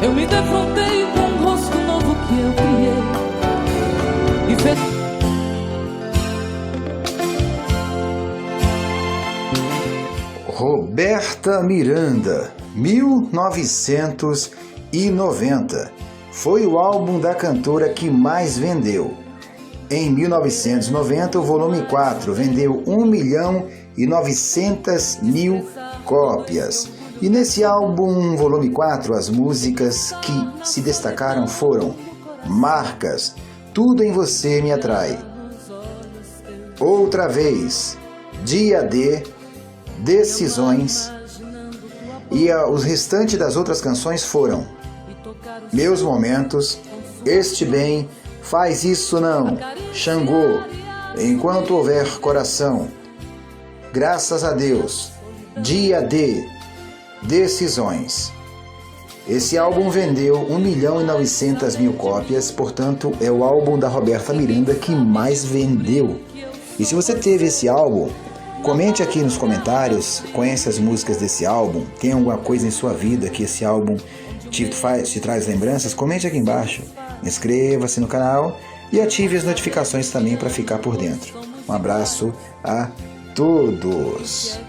Eu me defrontei com um rosto novo que eu criei e Roberta Miranda, 1990. Foi o álbum da cantora que mais vendeu. Em 1990, o volume 4 vendeu 1.900.000 cópias. E nesse álbum, volume 4, as músicas que se destacaram foram Marcas, Tudo em Você Me Atrai, Outra Vez, Dia D, Decisões, e os restantes das outras canções foram Meus Momentos, Este Bem, Faz Isso Não, Xangô, Enquanto Houver Coração, Graças a Deus, Dia D, Decisões. Esse álbum vendeu 1.900.000 cópias, portanto é o álbum da Roberta Miranda que mais vendeu. E se você teve esse álbum, comente aqui nos comentários, conhece as músicas desse álbum, tem alguma coisa em sua vida que esse álbum te traz lembranças, comente aqui embaixo, inscreva-se no canal e ative as notificações também para ficar por dentro. Um abraço a todos!